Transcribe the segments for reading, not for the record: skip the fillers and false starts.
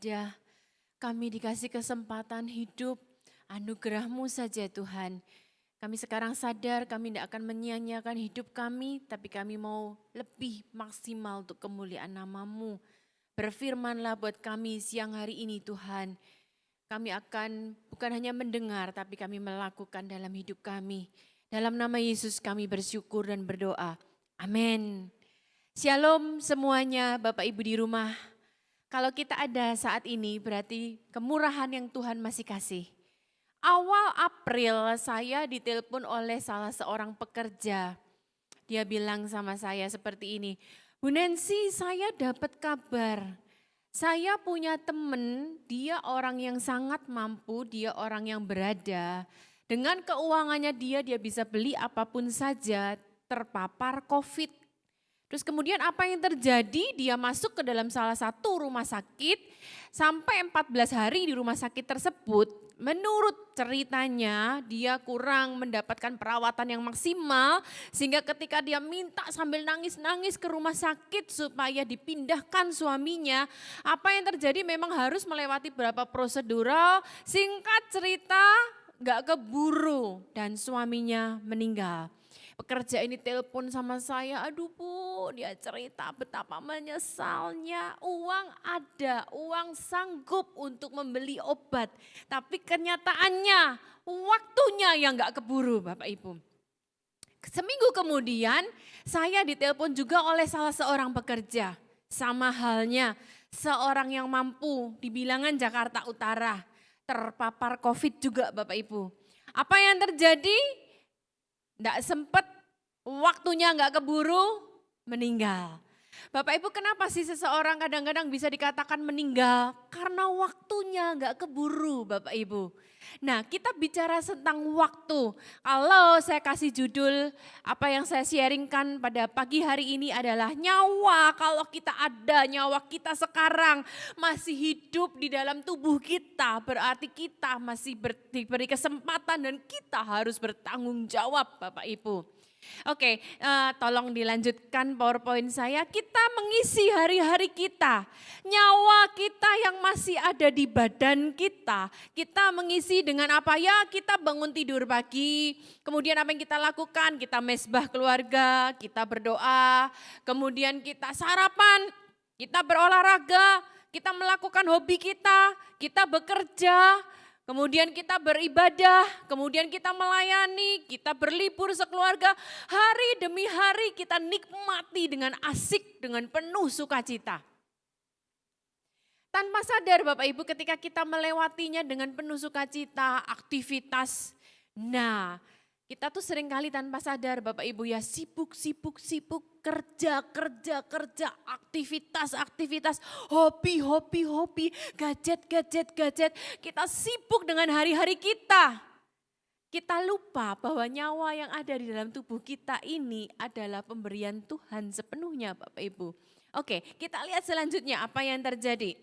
ada. Kami dikasih kesempatan hidup, anugerah-Mu saja Tuhan. Kami sekarang sadar kami tidak akan menyia-nyiakan hidup kami, tapi kami mau lebih maksimal untuk kemuliaan nama-Mu. Berfirmanlah buat kami siang hari ini Tuhan. Kami akan bukan hanya mendengar, tapi kami melakukan dalam hidup kami. Dalam nama Yesus kami bersyukur dan berdoa. Amin. Shalom semuanya Bapak Ibu di rumah. Kalau kita ada saat ini berarti kemurahan yang Tuhan masih kasih. Awal April saya ditelepon oleh salah seorang pekerja. Dia bilang sama saya seperti ini, Bu Nancy, saya dapat kabar. Saya punya teman, dia orang yang sangat mampu, dia orang yang berada. Dengan keuangannya dia bisa beli apapun saja, terpapar COVID. Terus kemudian apa yang terjadi? Dia masuk ke dalam salah satu rumah sakit, sampai 14 hari di rumah sakit tersebut. Menurut ceritanya dia kurang mendapatkan perawatan yang maksimal sehingga ketika dia minta sambil nangis-nangis ke rumah sakit supaya dipindahkan suaminya, apa yang terjadi memang harus melewati beberapa prosedural, singkat cerita gak keburu dan suaminya meninggal. Pekerja ini telepon sama saya, aduh Bu, dia cerita betapa menyesalnya, uang ada, uang sanggup untuk membeli obat. Tapi kenyataannya waktunya yang gak keburu Bapak Ibu. Seminggu kemudian saya ditelepon juga oleh salah seorang pekerja. Sama halnya seorang yang mampu di bilangan Jakarta Utara, terpapar COVID juga Bapak Ibu. Apa yang terjadi? Tidak sempat, waktunya nggak keburu, meninggal. Bapak Ibu kenapa sih seseorang kadang-kadang bisa dikatakan meninggal? Karena waktunya nggak keburu Bapak Ibu. Nah kita bicara tentang waktu. Kalau saya kasih judul, apa yang saya sharingkan pada pagi hari ini adalah nyawa. Kalau kita ada nyawa kita sekarang masih hidup di dalam tubuh kita, berarti kita masih diberi kesempatan dan kita harus bertanggung jawab Bapak Ibu. Oke, tolong dilanjutkan PowerPoint saya. Kita mengisi hari-hari kita, nyawa kita yang masih ada di badan kita. Kita mengisi dengan apa ya? Kita bangun tidur pagi, kemudian apa yang kita lakukan? Kita mesbah keluarga, kita berdoa, kemudian kita sarapan, kita berolahraga, kita melakukan hobi kita bekerja. Kemudian kita beribadah, kemudian kita melayani, kita berlibur sekeluarga. Hari demi hari kita nikmati dengan asik, dengan penuh sukacita. Tanpa sadar Bapak Ibu ketika kita melewatinya dengan penuh sukacita, aktivitas. Nah kita tuh seringkali tanpa sadar Bapak Ibu ya sibuk, kerja, aktivitas, hobi, gadget. Kita sibuk dengan hari-hari kita. Kita lupa bahwa nyawa yang ada di dalam tubuh kita ini adalah pemberian Tuhan sepenuhnya Bapak Ibu. Oke, kita lihat selanjutnya apa yang terjadi.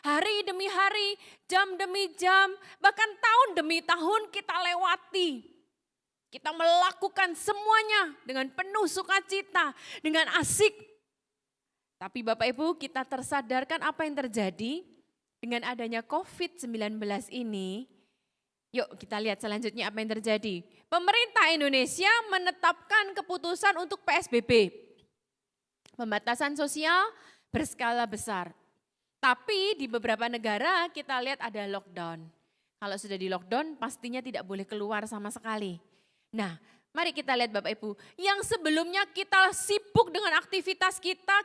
Hari demi hari, jam demi jam, bahkan tahun demi tahun kita lewati. Kita melakukan semuanya dengan penuh sukacita, dengan asik. Tapi Bapak Ibu kita tersadarkan apa yang terjadi dengan adanya COVID-19 ini. Yuk kita lihat selanjutnya apa yang terjadi. Pemerintah Indonesia menetapkan keputusan untuk PSBB. Pembatasan sosial berskala besar. Tapi di beberapa negara kita lihat ada lockdown. Kalau sudah di lockdown pastinya tidak boleh keluar sama sekali. Nah, mari kita lihat Bapak Ibu, yang sebelumnya kita sibuk dengan aktivitas kita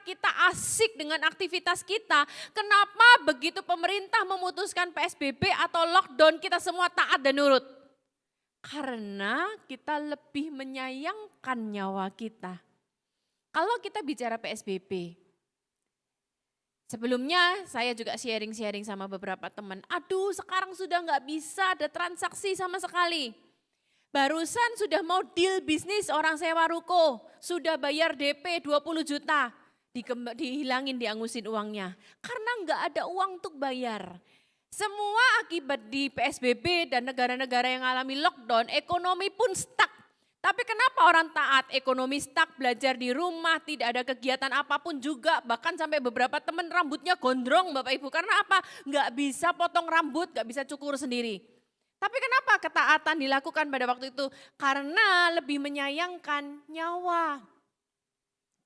asik dengan aktivitas kita. Kenapa begitu pemerintah memutuskan PSBB atau lockdown kita semua taat dan nurut? Karena kita lebih menyayangkan nyawa kita. Kalau kita bicara PSBB, sebelumnya saya juga sharing sama beberapa teman. Aduh sekarang sudah nggak bisa ada transaksi sama sekali. Barusan sudah mau deal bisnis orang sewa ruko, sudah bayar DP 20 juta, dihilangin diangusin uangnya. Karena enggak ada uang untuk bayar. Semua akibat di PSBB dan negara-negara yang alami lockdown, ekonomi pun stuck. Tapi kenapa orang taat, ekonomi stuck, belajar di rumah, tidak ada kegiatan apapun juga, bahkan sampai beberapa teman rambutnya gondrong Bapak Ibu. Karena apa? Nggak bisa potong rambut, nggak bisa cukur sendiri. Tapi kenapa ketaatan dilakukan pada waktu itu? Karena lebih menyayangkan nyawa.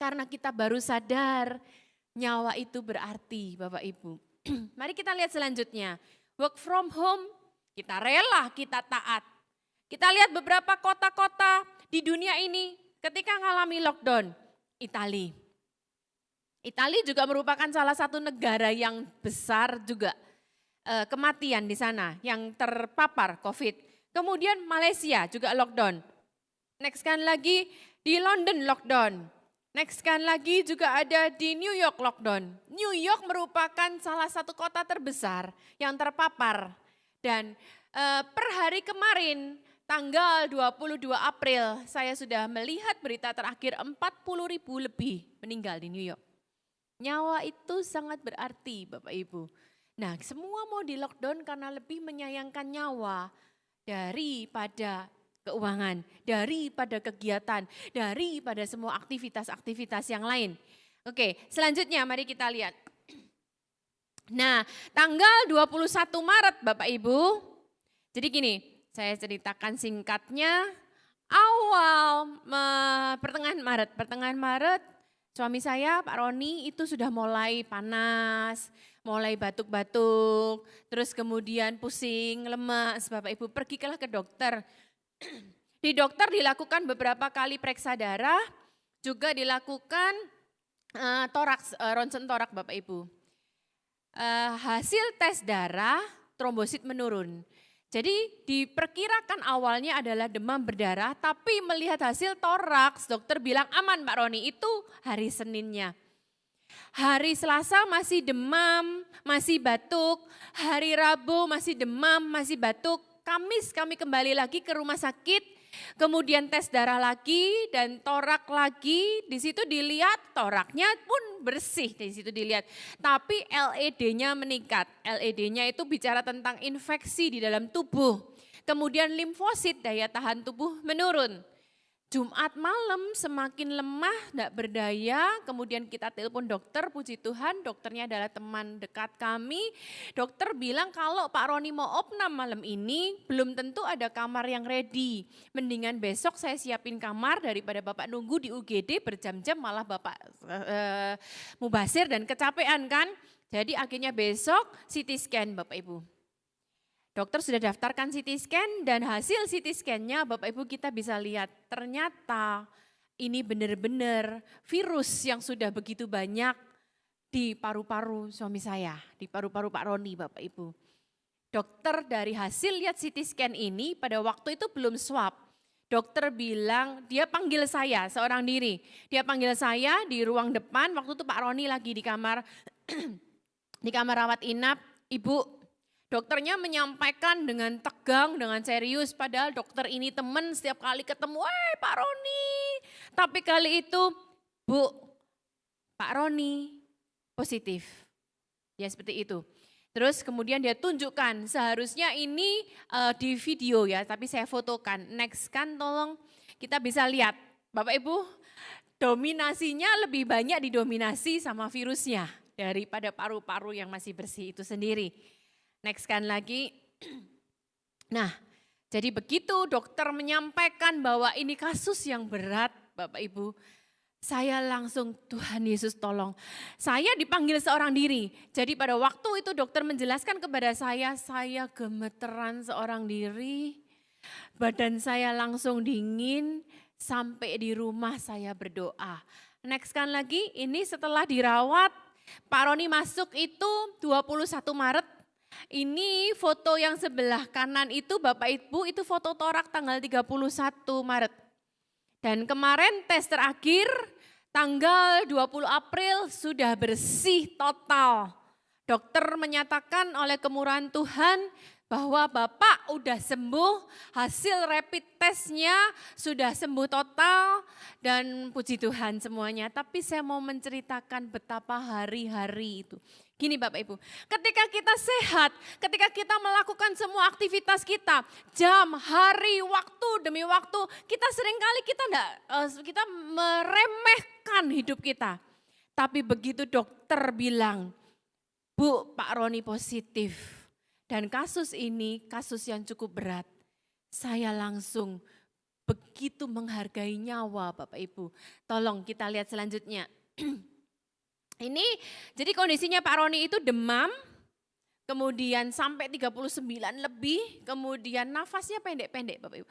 Karena kita baru sadar nyawa itu berarti Bapak Ibu. Mari kita lihat selanjutnya. Work from home, kita rela, kita taat. Kita lihat beberapa kota-kota di dunia ini ketika mengalami lockdown. Italia. Italia juga merupakan salah satu negara yang besar juga kematian di sana yang terpapar COVID. Kemudian Malaysia juga lockdown. Next kan lagi di London lockdown. Next kan lagi juga ada di New York lockdown. New York merupakan salah satu kota terbesar yang terpapar. Dan per hari kemarin tanggal 22 April saya sudah melihat berita terakhir 40.000 lebih meninggal di New York. Nyawa itu sangat berarti Bapak Ibu. Nah semua mau di lockdown karena lebih menyayangkan nyawa daripada keuangan, daripada kegiatan, daripada semua aktivitas-aktivitas yang lain. Oke, selanjutnya mari kita lihat. Nah, tanggal 21 Maret Bapak Ibu. Jadi gini, saya ceritakan singkatnya. Awal pertengahan Maret, suami saya Pak Roni itu sudah mulai panas, mulai batuk-batuk, terus kemudian pusing, lemas. Bapak Ibu pergilah ke dokter. Di dokter dilakukan beberapa kali periksa darah, juga dilakukan ronsen torak Bapak Ibu. Hasil tes darah trombosit menurun. Jadi diperkirakan awalnya adalah demam berdarah, tapi melihat hasil toraks dokter bilang aman Pak Roni, itu hari Seninnya. Hari Selasa masih demam, masih batuk, hari Rabu masih demam, masih batuk. Kamis kami kembali lagi ke rumah sakit. Kemudian tes darah lagi dan torak lagi, di situ dilihat toraknya pun bersih, di situ dilihat. Tapi LED-nya meningkat, LED-nya itu bicara tentang infeksi di dalam tubuh. Kemudian limfosit, daya tahan tubuh menurun. Jumat malam semakin lemah, tidak berdaya, kemudian kita telepon dokter, puji Tuhan dokternya adalah teman dekat kami. Dokter bilang kalau Pak Roni mau opnam malam ini belum tentu ada kamar yang ready. Mendingan besok saya siapin kamar daripada Bapak nunggu di UGD berjam-jam malah Bapak mubasir dan kecapean kan. Jadi akhirnya besok CT scan Bapak Ibu. Dokter sudah daftarkan CT scan dan hasil CT scan-nya Bapak Ibu kita bisa lihat ternyata ini benar-benar virus yang sudah begitu banyak di paru-paru suami saya, di paru-paru Pak Roni Bapak Ibu. Dokter dari hasil lihat CT scan ini pada waktu itu belum swab. Dokter bilang dia panggil saya seorang diri. Dia panggil saya di ruang depan waktu itu Pak Roni lagi di kamar di kamar rawat inap. Ibu, dokternya menyampaikan dengan tegang, dengan serius, padahal dokter ini teman setiap kali ketemu, Pak Roni. Tapi kali itu, Bu, Pak Roni positif. Ya seperti itu. Terus kemudian dia tunjukkan, seharusnya ini di video ya, tapi saya fotokan. Next kan tolong kita bisa lihat, Bapak Ibu, dominasinya lebih banyak didominasi sama virusnya daripada paru-paru yang masih bersih itu sendiri. Next kan lagi. Nah, jadi begitu dokter menyampaikan bahwa ini kasus yang berat Bapak Ibu. Saya langsung Tuhan Yesus tolong. Saya dipanggil seorang diri. Jadi pada waktu itu dokter menjelaskan kepada saya gemeteran seorang diri. Badan saya langsung dingin sampai di rumah saya berdoa. Next kan lagi ini setelah dirawat Pak Roni masuk itu 21 Maret. Ini foto yang sebelah kanan itu Bapak Ibu itu foto torak tanggal 31 Maret. Dan kemarin tes terakhir tanggal 20 April sudah bersih total. Dokter menyatakan oleh kemurahan Tuhan bahwa Bapak udah sembuh, hasil rapid testnya sudah sembuh total dan puji Tuhan semuanya. Tapi saya mau menceritakan betapa hari-hari itu. Gini Bapak Ibu, ketika kita sehat, ketika kita melakukan semua aktivitas kita, jam, hari, waktu demi waktu, kita seringkali kita meremehkan hidup kita. Tapi begitu dokter bilang, Bu, Pak Roni positif. Dan kasus ini kasus yang cukup berat. Saya langsung begitu menghargai nyawa Bapak Ibu. Tolong kita lihat selanjutnya. Ini jadi kondisinya Pak Roni itu demam, kemudian sampai 39 lebih, kemudian nafasnya pendek-pendek Bapak Ibu.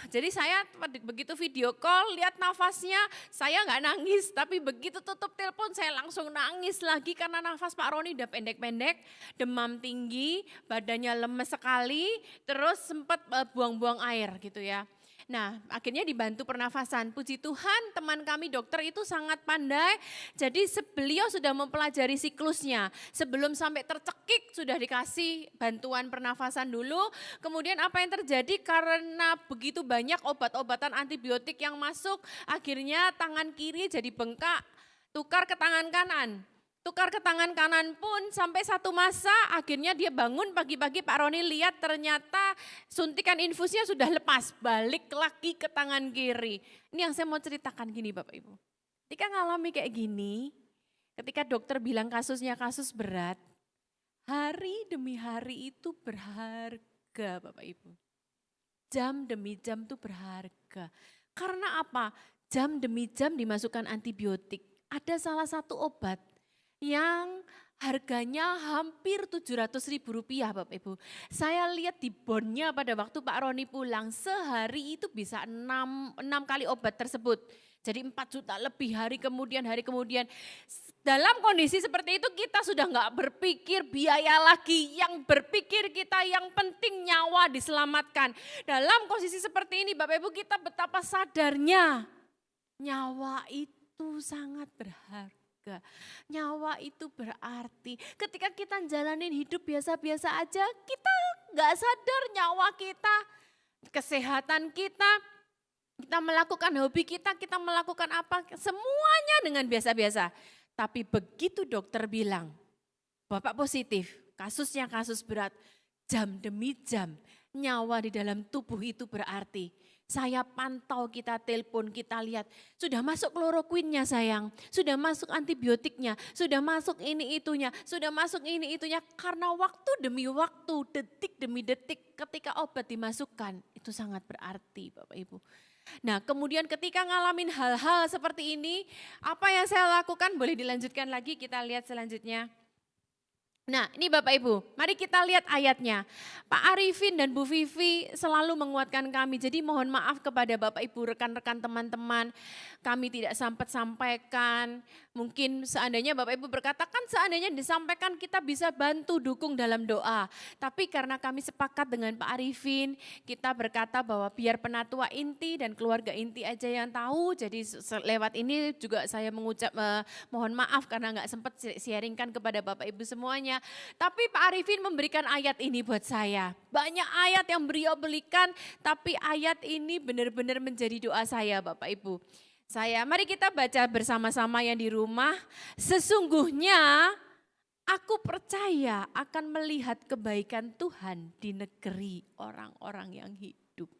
Jadi saya begitu video call lihat nafasnya, saya nggak nangis, tapi begitu tutup telepon saya langsung nangis lagi karena nafas Pak Roni udah pendek-pendek, demam tinggi, badannya lemes sekali, terus sempat buang-buang air gitu ya. Nah, akhirnya dibantu pernafasan. Puji Tuhan, teman kami dokter itu sangat pandai. Jadi beliau sudah mempelajari siklusnya. Sebelum sampai tercekik sudah dikasih bantuan pernafasan dulu. Kemudian apa yang terjadi karena begitu banyak obat-obatan antibiotik yang masuk, akhirnya tangan kiri jadi bengkak, tukar ke tangan kanan. Tukar ke tangan kanan pun sampai satu masa akhirnya dia bangun pagi-pagi Pak Roni lihat ternyata suntikan infusnya sudah lepas, balik lagi ke tangan kiri. Ini yang saya mau ceritakan gini Bapak Ibu. Ketika ngalami kayak gini, ketika dokter bilang kasusnya kasus berat, hari demi hari itu berharga Bapak Ibu. Jam demi jam itu berharga. Karena apa? Jam demi jam dimasukkan antibiotik. Ada salah satu obat yang harganya hampir 700.000 rupiah Bapak Ibu. Saya lihat di bonnya pada waktu Pak Roni pulang, sehari itu bisa 6 kali obat tersebut. Jadi 4 juta lebih hari kemudian. Dalam kondisi seperti itu kita sudah nggak berpikir biaya lagi, yang berpikir kita yang penting nyawa diselamatkan. Dalam posisi seperti ini Bapak Ibu kita betapa sadarnya nyawa itu sangat berharga. Nyawa itu berarti ketika kita jalanin hidup biasa-biasa aja kita nggak sadar nyawa kita, kesehatan kita melakukan hobi kita melakukan apa, semuanya dengan biasa-biasa. Tapi begitu dokter bilang, Bapak positif, kasusnya kasus berat, jam demi jam nyawa di dalam tubuh itu berarti. Saya pantau, kita telepon, kita lihat, sudah masuk kloroquinnya sayang, sudah masuk antibiotiknya, sudah masuk ini itunya, karena waktu demi waktu, detik demi detik ketika obat dimasukkan, itu sangat berarti Bapak Ibu. Nah kemudian ketika ngalamin hal-hal seperti ini, apa yang saya lakukan? Boleh dilanjutkan lagi, kita lihat selanjutnya. Nah ini Bapak Ibu, mari kita lihat ayatnya. Pak Arifin dan Bu Vivi selalu menguatkan kami, jadi mohon maaf kepada Bapak Ibu, rekan-rekan, teman-teman, kami tidak sempat sampaikan. Mungkin seandainya Bapak Ibu berkata, kan seandainya disampaikan kita bisa bantu dukung dalam doa. Tapi karena kami sepakat dengan Pak Arifin, kita berkata bahwa biar penatua inti dan keluarga inti aja yang tahu. Jadi lewat ini juga saya mengucap mohon maaf karena nggak sempat sharingkan kepada Bapak Ibu semuanya. Tapi Pak Arifin memberikan ayat ini buat saya. Banyak ayat yang beliau berikan, tapi ayat ini benar-benar menjadi doa saya Bapak Ibu. Mari kita baca bersama-sama yang di rumah. Sesungguhnya aku percaya akan melihat kebaikan Tuhan di negeri orang-orang yang hidup.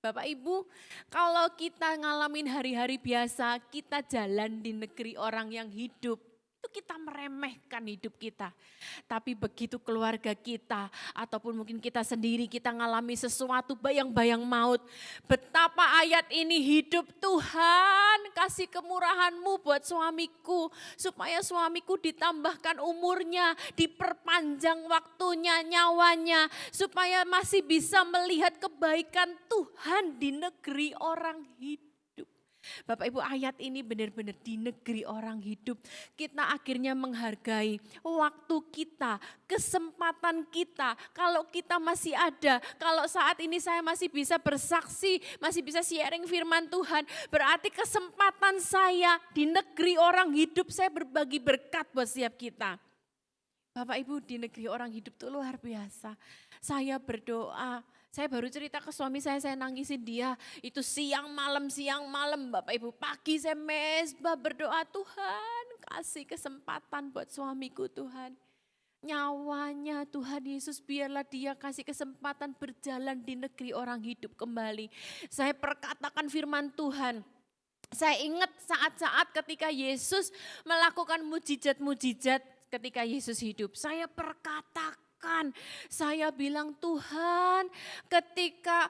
Bapak Ibu, kalau kita ngalamin hari-hari biasa, kita jalan di negeri orang yang hidup, itu kita meremehkan hidup kita. Tapi begitu keluarga kita ataupun mungkin kita sendiri kita ngalami sesuatu bayang-bayang maut. Betapa ayat ini hidup, Tuhan kasih kemurahan-Mu buat suamiku. Supaya suamiku ditambahkan umurnya, diperpanjang waktunya, nyawanya. Supaya masih bisa melihat kebaikan Tuhan di negeri orang hidup. Bapak Ibu, ayat ini benar-benar di negeri orang hidup. Kita akhirnya menghargai waktu kita, kesempatan kita. Kalau kita masih ada, kalau saat ini saya masih bisa bersaksi, masih bisa sharing firman Tuhan. Berarti kesempatan saya di negeri orang hidup, saya berbagi berkat buat setiap kita. Bapak Ibu, di negeri orang hidup itu luar biasa. Saya berdoa, saya baru cerita ke suami saya nangisin dia. Itu siang malam Bapak Ibu. Pagi saya mesbah berdoa, Tuhan kasih kesempatan buat suamiku Tuhan. Nyawanya Tuhan Yesus, biarlah dia kasih kesempatan berjalan di negeri orang hidup kembali. Saya perkatakan firman Tuhan. Saya ingat saat-saat ketika Yesus melakukan mujizat-mujizat ketika Yesus hidup. Saya perkatakan, saya bilang Tuhan, ketika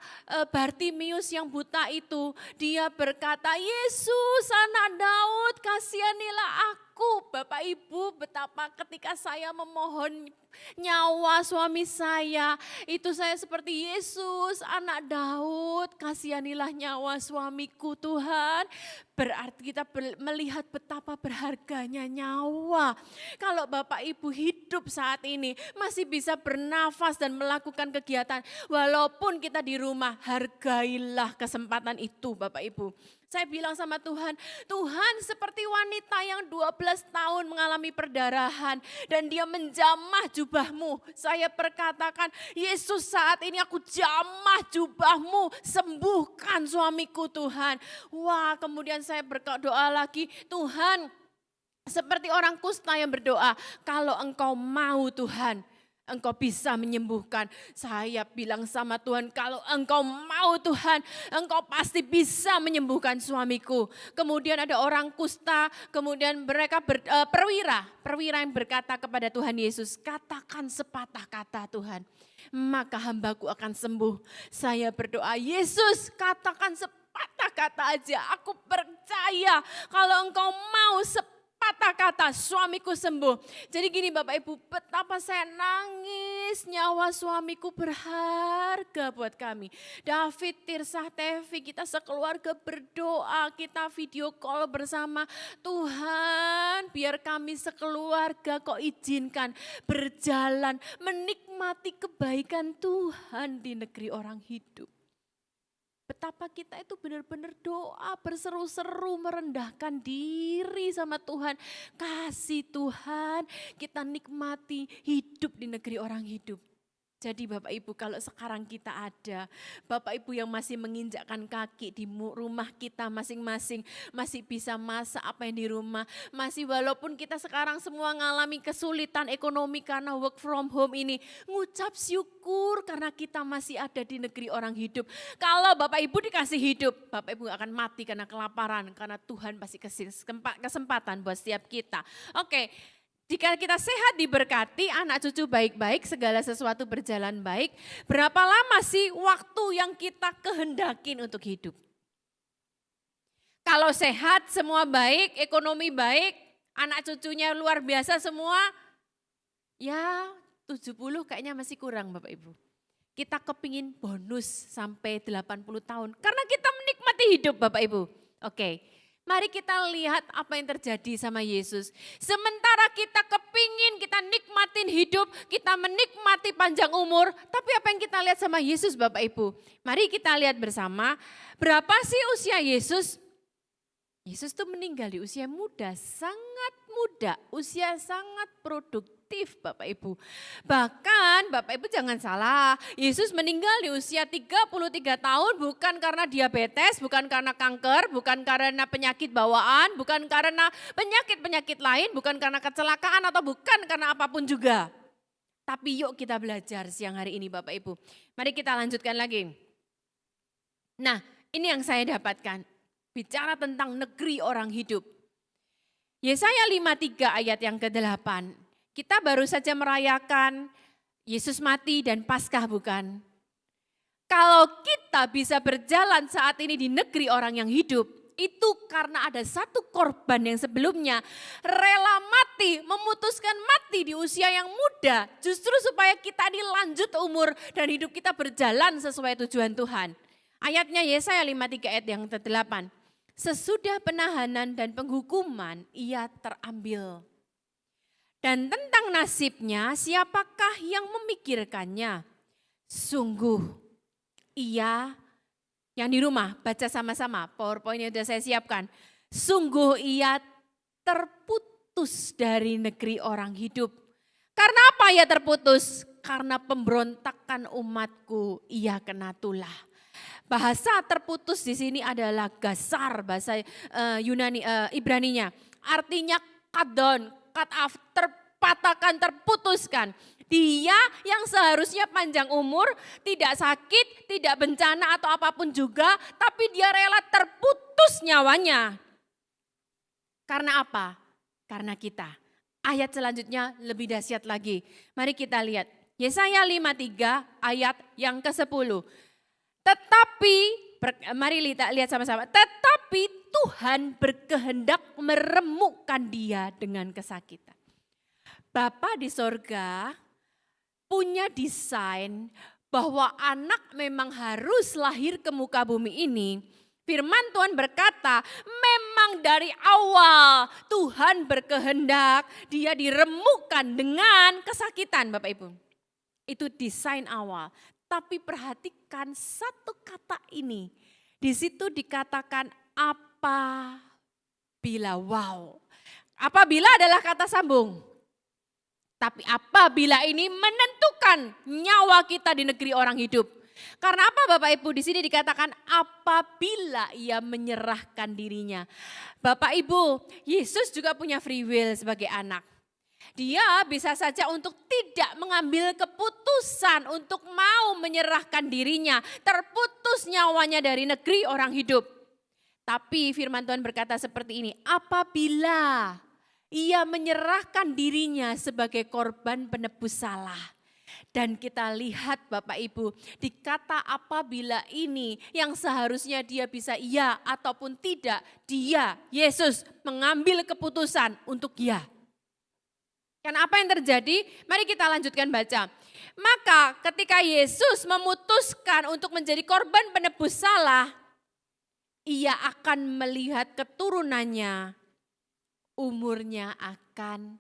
Bartimius yang buta itu, dia berkata, Yesus anak Daud kasihanilah aku. Bapak Ibu, betapa ketika saya memohon nyawa suami saya, itu saya seperti Yesus anak Daud, kasihanilah nyawa suamiku Tuhan. Berarti kita melihat betapa berharganya nyawa. Kalau Bapak Ibu hidup saat ini masih bisa bernafas dan melakukan kegiatan, walaupun kita di rumah, hargailah kesempatan itu Bapak Ibu. Saya bilang sama Tuhan, Tuhan seperti wanita yang 12 tahun mengalami perdarahan dan dia menjamah jubahmu. Saya perkatakan, Yesus saat ini aku jamah jubahmu, sembuhkan suamiku Tuhan. Wah, kemudian saya berdoa lagi, Tuhan seperti orang kusta yang berdoa, kalau engkau mau Tuhan, engkau bisa menyembuhkan. Saya bilang sama Tuhan, kalau engkau mau Tuhan, engkau pasti bisa menyembuhkan suamiku. Kemudian ada orang kusta, kemudian mereka perwira yang berkata kepada Tuhan Yesus, katakan sepatah kata Tuhan, maka hambaku akan sembuh. Saya berdoa, Yesus katakan sepatah kata aja, aku percaya kalau engkau mau sepatah kata suamiku sembuh. Jadi gini Bapak Ibu, betapa saya nangis, nyawa suamiku berharga buat kami. David, Tirsah, Tevi, kita sekeluarga berdoa, kita video call bersama. Tuhan biar kami sekeluarga kau izinkan berjalan menikmati kebaikan Tuhan di negeri orang hidup. Betapa kita itu benar-benar doa berseru-seru merendahkan diri sama Tuhan. Kasih Tuhan kita nikmati hidup di negeri orang hidup. Jadi Bapak Ibu kalau sekarang kita ada, Bapak Ibu yang masih menginjakkan kaki di rumah kita masing-masing, masih bisa masak apa yang di rumah, masih walaupun kita sekarang semua mengalami kesulitan ekonomi karena work from home ini, ngucap syukur karena kita masih ada di negeri orang hidup. Kalau Bapak Ibu dikasih hidup, Bapak Ibu akan mati karena kelaparan, karena Tuhan pasti kasih kesempatan buat setiap kita. Oke. Jika kita sehat diberkati, anak cucu baik-baik, segala sesuatu berjalan baik, berapa lama sih waktu yang kita kehendakin untuk hidup? Kalau sehat, semua baik, ekonomi baik, anak cucunya luar biasa semua, ya 70 kayaknya masih kurang Bapak Ibu. Kita kepingin bonus sampai 80 tahun, karena kita menikmati hidup Bapak Ibu. Oke. Mari kita lihat apa yang terjadi sama Yesus. Sementara kita kepingin, kita nikmatin hidup, kita menikmati panjang umur. Tapi apa yang kita lihat sama Yesus Bapak Ibu? Mari kita lihat bersama, berapa sih usia Yesus? Yesus tuh meninggal di usia muda, sangat muda, usia sangat produktif Bapak Ibu. Bahkan Bapak Ibu jangan salah, Yesus meninggal di usia 33 tahun bukan karena diabetes, bukan karena kanker, bukan karena penyakit bawaan, bukan karena penyakit-penyakit lain, bukan karena kecelakaan atau bukan karena apapun juga. Tapi yuk kita belajar siang hari ini Bapak Ibu. Mari kita lanjutkan lagi. Nah ini yang saya dapatkan, bicara tentang negeri orang hidup. Yesaya 53 ayat yang ke-8. Kita baru saja merayakan Yesus mati dan Paskah bukan? Kalau kita bisa berjalan saat ini di negeri orang yang hidup, itu karena ada satu korban yang sebelumnya rela mati, memutuskan mati di usia yang muda, justru supaya kita dilanjut umur dan hidup kita berjalan sesuai tujuan Tuhan. Ayatnya Yesaya 53 ayat yang ke-8. Sesudah penahanan dan penghukuman ia terambil. Dan tentang nasibnya siapakah yang memikirkannya? Sungguh ia, yang di rumah baca sama-sama, PowerPoint yang sudah saya siapkan. Sungguh ia terputus dari negeri orang hidup. Karena apa ia terputus? Karena pemberontakan umatku ia kena tulah. Bahasa terputus di sini adalah gasar, bahasa Yunani Ibraninya. Artinya kadon, cut off, terpatahkan, terputuskan. Dia yang seharusnya panjang umur, tidak sakit, tidak bencana atau apapun juga, tapi dia rela terputus nyawanya. Karena apa? Karena kita. Ayat selanjutnya lebih dahsyat lagi. Mari kita lihat. Yesaya 53 ayat yang ke-10. Tetapi, mari lihat sama-sama. Tetapi Tuhan berkehendak meremukkan dia dengan kesakitan. Bapa di sorga punya desain bahwa anak memang harus lahir ke muka bumi ini. Firman Tuhan berkata, memang dari awal Tuhan berkehendak dia diremukkan dengan kesakitan, Bapak Ibu. Itu desain awal. Tapi perhatikan satu kata ini. Di situ dikatakan apabila. Wow. Apabila adalah kata sambung. Tapi apabila ini menentukan nyawa kita di negeri orang hidup. Karena apa Bapak Ibu? Di sini dikatakan apabila ia menyerahkan dirinya. Bapak Ibu, Yesus juga punya free will sebagai anak. Dia bisa saja untuk tidak mengambil keputusan untuk mau menyerahkan dirinya. Terputus nyawanya dari negeri orang hidup. Tapi firman Tuhan berkata seperti ini. Apabila ia menyerahkan dirinya sebagai korban penebus salah. Dan kita lihat Bapak Ibu, di kata apabila ini yang seharusnya dia bisa iya ataupun tidak. Dia, Yesus mengambil keputusan untuk iya. Dan apa yang terjadi? Mari kita lanjutkan baca. Maka ketika Yesus memutuskan untuk menjadi korban penebus salah, ia akan melihat keturunannya, umurnya akan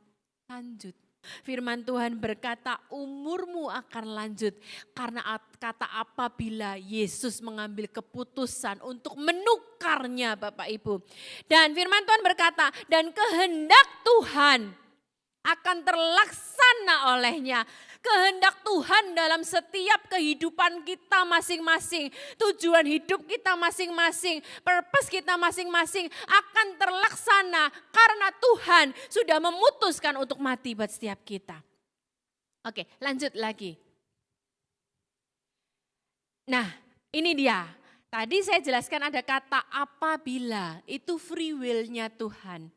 lanjut. Firman Tuhan berkata umurmu akan lanjut karena kata apabila Yesus mengambil keputusan untuk menukarnya Bapak Ibu. Dan firman Tuhan berkata dan kehendak Tuhan akan terlaksana olehnya. Kehendak Tuhan dalam setiap kehidupan kita masing-masing. Tujuan hidup kita masing-masing. Purpose kita masing-masing akan terlaksana. Karena Tuhan sudah memutuskan untuk mati buat setiap kita. Oke, lanjut lagi. Nah, ini dia. Tadi saya jelaskan ada kata apabila. Itu free will-nya Tuhan.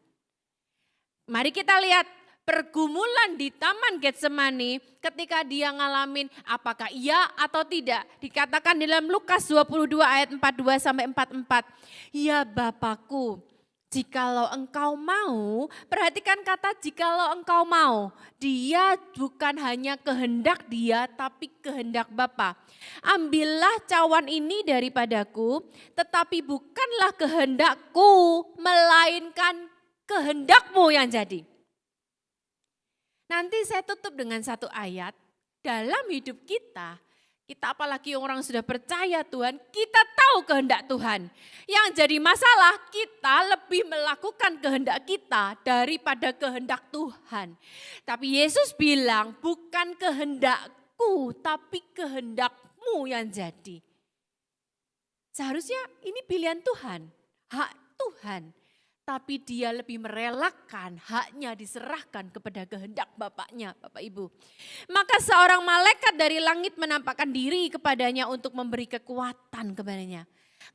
Mari kita lihat. Pergumulan di Taman Getsemani ketika dia ngalamin apakah iya atau tidak. Dikatakan dalam Lukas 22 ayat 42 sampai 44. Ya Bapakku, jikalau engkau mau, perhatikan kata jikalau engkau mau. Dia bukan hanya kehendak dia tapi kehendak Bapa. Ambillah cawan ini daripadaku, tetapi bukanlah kehendakku, melainkan kehendakmu yang jadi. Nanti saya tutup dengan satu ayat, dalam hidup kita apalagi orang sudah percaya Tuhan, kita tahu kehendak Tuhan. Yang jadi masalah kita lebih melakukan kehendak kita daripada kehendak Tuhan. Tapi Yesus bilang bukan kehendakku tapi kehendakmu yang jadi. Seharusnya ini pilihan Tuhan, hak Tuhan. Tapi dia lebih merelakan haknya diserahkan kepada kehendak Bapaknya, Bapak Ibu. Maka seorang malaikat dari langit menampakkan diri kepadanya untuk memberi kekuatan kepadanya.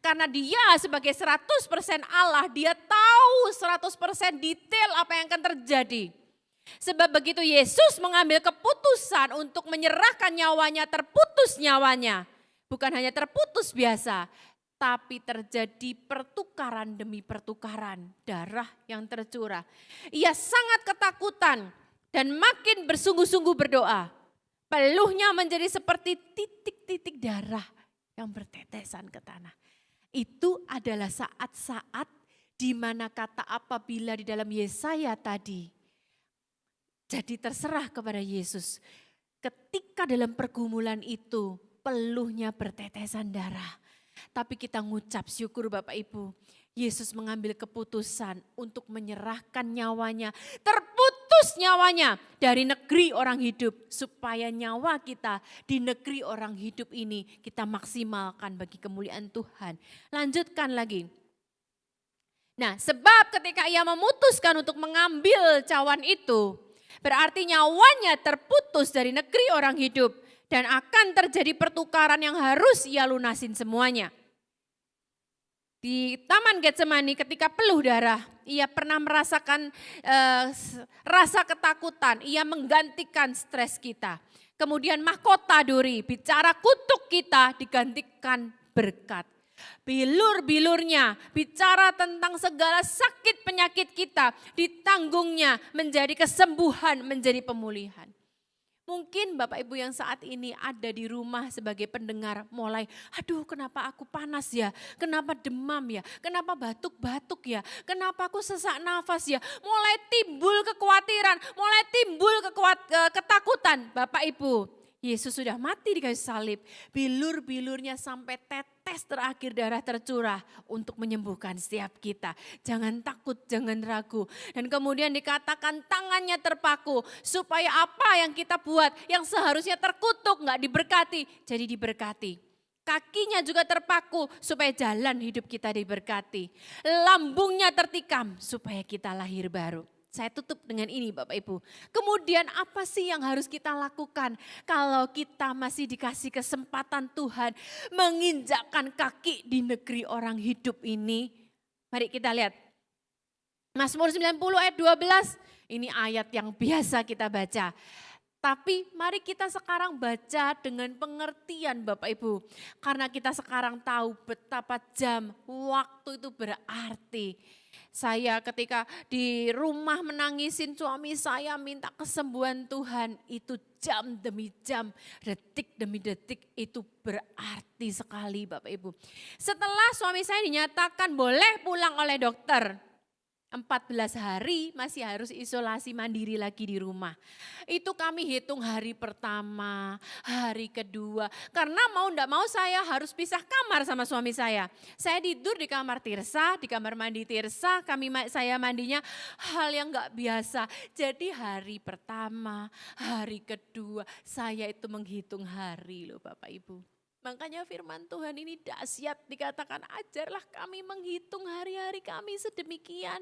Karena dia sebagai 100% Allah, dia tahu 100% detail apa yang akan terjadi. Sebab begitu Yesus mengambil keputusan untuk menyerahkan nyawanya, terputus nyawanya. Bukan hanya terputus biasa, tapi terjadi pertukaran demi pertukaran, darah yang tercurah. Ia sangat ketakutan dan makin bersungguh-sungguh berdoa. Peluhnya menjadi seperti titik-titik darah yang bertetesan ke tanah. Itu adalah saat-saat di mana kata apabila di dalam Yesaya tadi jadi terserah kepada Yesus. Ketika dalam pergumulan itu peluhnya bertetesan darah. Tapi kita ngucap syukur Bapak Ibu. Yesus mengambil keputusan untuk menyerahkan nyawanya. Terputus memutus nyawanya dari negeri orang hidup. Supaya nyawa kita di negeri orang hidup ini kita maksimalkan bagi kemuliaan Tuhan. Lanjutkan lagi. Nah, sebab ketika ia memutuskan untuk mengambil cawan itu, berarti nyawanya terputus dari negeri orang hidup dan akan terjadi pertukaran yang harus ia lunasin semuanya. Di Taman Getsemani ketika peluh darah, ia pernah merasakan rasa ketakutan, ia menggantikan stres kita. Kemudian mahkota duri, bicara kutuk kita digantikan berkat. Bilur-bilurnya bicara tentang segala sakit penyakit kita, ditanggungnya menjadi kesembuhan, menjadi pemulihan. Mungkin Bapak Ibu yang saat ini ada di rumah sebagai pendengar mulai, aduh kenapa aku panas ya, kenapa demam ya, kenapa batuk-batuk ya, kenapa aku sesak nafas ya. Mulai timbul kekhawatiran, mulai timbul ketakutan. Bapak Ibu, Yesus sudah mati di kayu salib, bilur-bilurnya sampai tetes terakhir darah tercurah untuk menyembuhkan setiap kita. Jangan takut, jangan ragu. Dan kemudian dikatakan tangannya terpaku supaya apa yang kita buat yang seharusnya terkutuk nggak diberkati, jadi diberkati. Kakinya juga terpaku supaya jalan hidup kita diberkati. Lambungnya tertikam supaya kita lahir baru. Saya tutup dengan ini Bapak Ibu. Kemudian apa sih yang harus kita lakukan kalau kita masih dikasih kesempatan Tuhan menginjakkan kaki di negeri orang hidup ini? Mari kita lihat. Mazmur 90 ayat 12, ini ayat yang biasa kita baca. Tapi mari kita sekarang baca dengan pengertian Bapak Ibu. Karena kita sekarang tahu betapa jam, waktu itu berarti. Saya ketika di rumah menangisin suami saya minta kesembuhan Tuhan. Itu jam demi jam, detik demi detik itu berarti sekali Bapak Ibu. Setelah suami saya dinyatakan boleh pulang oleh dokter. 14 hari masih harus isolasi mandiri lagi di rumah. Itu kami hitung hari pertama, hari kedua. Karena mau enggak mau saya harus pisah kamar sama suami saya. Saya tidur di kamar Tirsa, di kamar mandi Tirsa, saya mandinya hal yang enggak biasa. Jadi hari pertama, hari kedua, saya itu menghitung hari loh Bapak Ibu. Makanya firman Tuhan ini dahsyat, dikatakan ajarlah kami menghitung hari-hari kami sedemikian.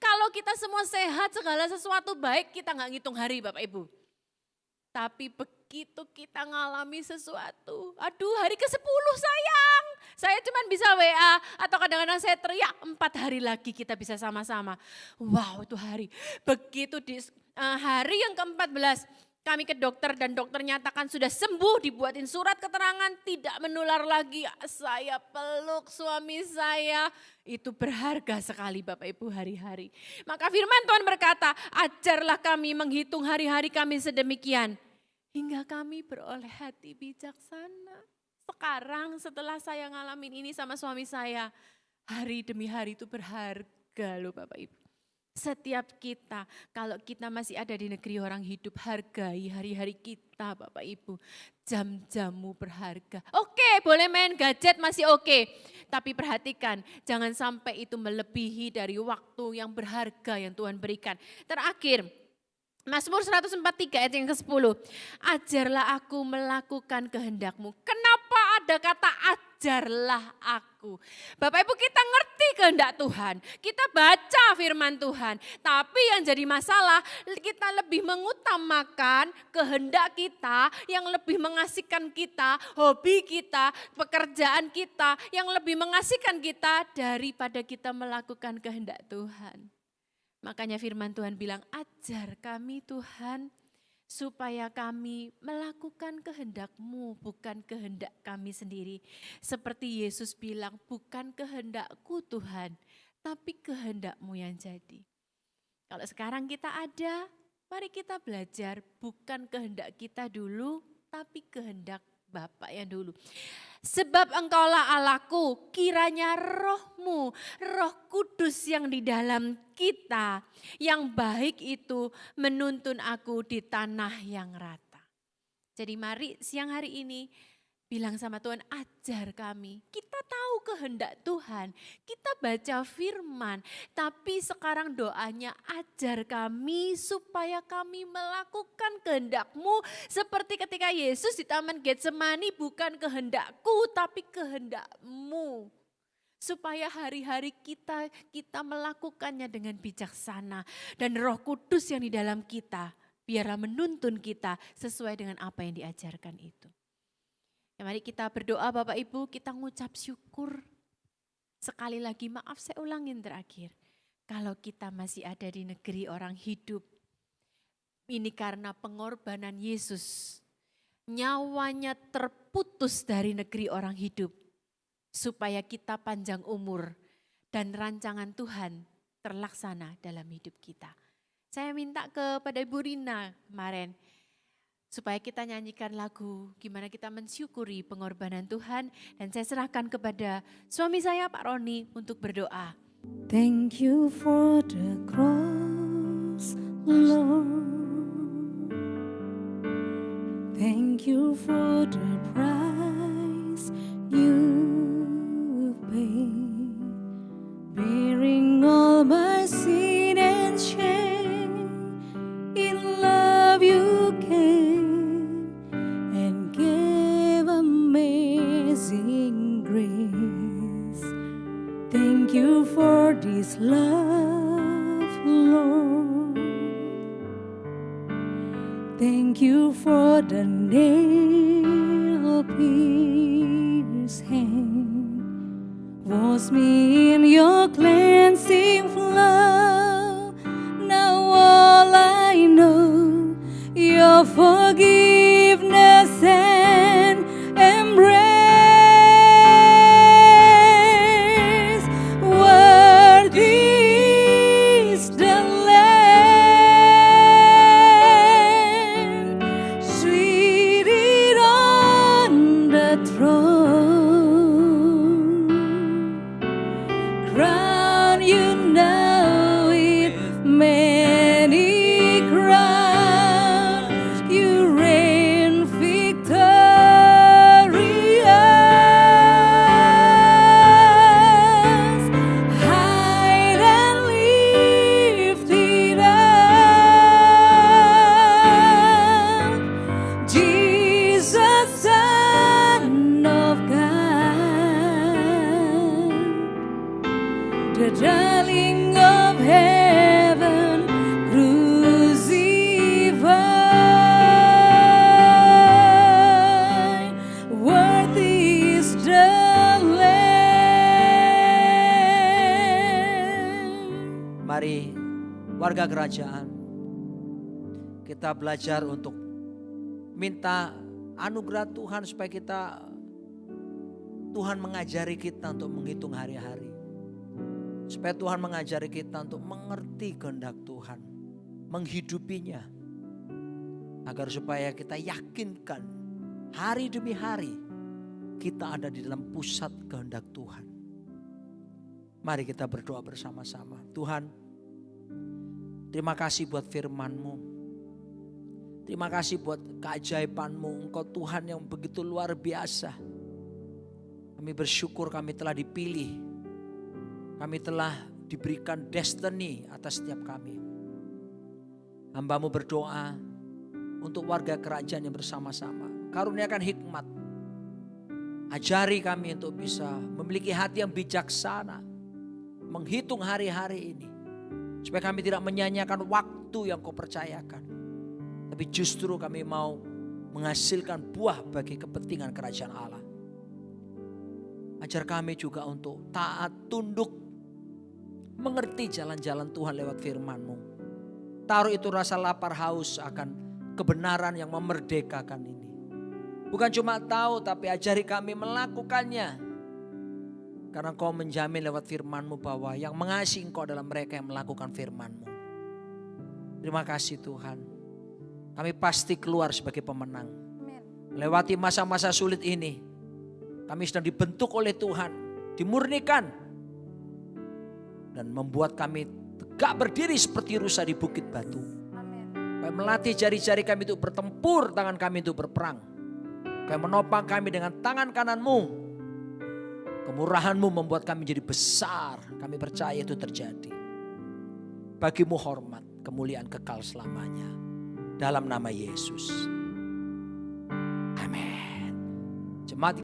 Kalau kita semua sehat, segala sesuatu baik, kita nggak ngitung hari Bapak Ibu. Tapi begitu kita ngalami sesuatu, aduh hari ke-10 sayang, saya cuma bisa WA atau kadang-kadang saya teriak 4 hari lagi kita bisa sama-sama. Wow itu hari, begitu di hari yang ke-14, kami ke dokter dan dokter nyatakan sudah sembuh, dibuatin surat keterangan, tidak menular lagi. Saya peluk suami saya, itu berharga sekali Bapak Ibu hari-hari. Maka firman Tuhan berkata, ajarlah kami menghitung hari-hari kami sedemikian. Hingga kami beroleh hati bijaksana. Sekarang setelah saya ngalamin ini sama suami saya, hari demi hari itu berharga loh Bapak Ibu. Setiap kita, kalau kita masih ada di negeri orang hidup, hargai hari-hari kita Bapak Ibu. Jam-jammu berharga. Oke, boleh main gadget masih oke. Tapi perhatikan, jangan sampai itu melebihi dari waktu yang berharga yang Tuhan berikan. Terakhir, Mazmur 143 ayat yang ke-10. Ajarlah aku melakukan kehendak-Mu. Kenapa ada kata ajarlah aku? Bapak Ibu kita ngerti kehendak Tuhan. Kita baca firman Tuhan. Tapi yang jadi masalah kita lebih mengutamakan kehendak kita yang lebih mengasihkan kita, hobi kita, pekerjaan kita yang lebih mengasihkan kita daripada kita melakukan kehendak Tuhan. Makanya firman Tuhan bilang, ajar kami Tuhan supaya kami melakukan kehendak-Mu, bukan kehendak kami sendiri. Seperti Yesus bilang, bukan kehendak-Ku Tuhan, tapi kehendak-Mu yang jadi. Kalau sekarang kita ada, mari kita belajar bukan kehendak kita dulu, tapi kehendak Bapa yang dulu. Sebab Engkaulah Allahku, kiranya Roh-Mu, Roh Kudus yang di dalam kita, yang baik itu menuntun aku di tanah yang rata. Jadi mari siang hari ini, bilang sama Tuhan, ajar kami. Kita tahu kehendak Tuhan, kita baca firman, tapi sekarang doanya ajar kami supaya kami melakukan kehendak-Mu. Seperti ketika Yesus di Taman Getsemani, bukan kehendak-Ku tapi kehendak-Mu. Supaya hari-hari kita melakukannya dengan bijaksana. Dan Roh Kudus yang di dalam kita, biarlah menuntun kita sesuai dengan apa yang diajarkan itu. Ya, mari kita berdoa Bapak Ibu, kita ngucap syukur. Sekali lagi maaf saya ulangin terakhir. Kalau kita masih ada di negeri orang hidup, ini karena pengorbanan Yesus. Nyawanya terputus dari negeri orang hidup. Supaya kita panjang umur dan rancangan Tuhan terlaksana dalam hidup kita. Saya minta kepada Ibu Rina kemarin, supaya kita nyanyikan lagu gimana kita mensyukuri pengorbanan Tuhan. Dan saya serahkan kepada suami saya Pak Roni untuk berdoa. Thank you for the cross, Lord. Thank you for the price you paid, bearing all my sin and shame. In love you came and gave amazing grace. Thank you for this love, Lord. Thank you for the nail-pierced hand. Wash me in your cleansing flow. Now all I know, your forgiveness and embrace. Worthy is the Lamb, seated on the throne. Crown you now with many crowns. You reign victorious, high and lifted up. Jesus, Son of God, the darling of heaven, crucified. Worthy is the Lamb. Mari warga kerajaan, kita belajar untuk minta anugerah Tuhan supaya Tuhan mengajari kita untuk menghitung hari-hari. Supaya Tuhan mengajari kita untuk mengerti kehendak Tuhan, menghidupinya. Agar supaya kita yakinkan hari demi hari kita ada di dalam pusat kehendak Tuhan. Mari kita berdoa bersama-sama. Tuhan, terima kasih buat firman-Mu. Terima kasih buat keajaiban-Mu. Engkau Tuhan yang begitu luar biasa. Kami bersyukur kami telah dipilih. Kami telah diberikan destiny atas setiap kami. Hamba-Mu berdoa untuk warga kerajaan yang bersama-sama. Karuniakan hikmat. Ajari kami untuk bisa memiliki hati yang bijaksana. Menghitung hari-hari ini. Supaya kami tidak menyanyiakan waktu yang Kau percayakan. Tapi justru kami mau menghasilkan buah bagi kepentingan kerajaan Allah. Ajar kami juga untuk taat, tunduk, mengerti jalan-jalan Tuhan lewat firman-Mu. Taruh itu rasa lapar haus akan kebenaran yang memerdekakan ini. Bukan cuma tahu tapi ajari kami melakukannya. Karena Kau menjamin lewat firman-Mu bahwa yang mengasihi Engkau adalah mereka yang melakukan firman-Mu. Terima kasih Tuhan. Kami pasti keluar sebagai pemenang. Melewati masa-masa sulit ini. Kami sedang dibentuk oleh Tuhan. Dimurnikan. Dan membuat kami tegak berdiri seperti rusa di bukit batu. Melatih jari-jari kami untuk bertempur, tangan kami untuk berperang. Kau menopang kami dengan tangan kananmu. Kemurahanmu membuat kami jadi besar. Kami percaya itu terjadi. Bagimu hormat, kemuliaan kekal selamanya. Dalam nama Yesus.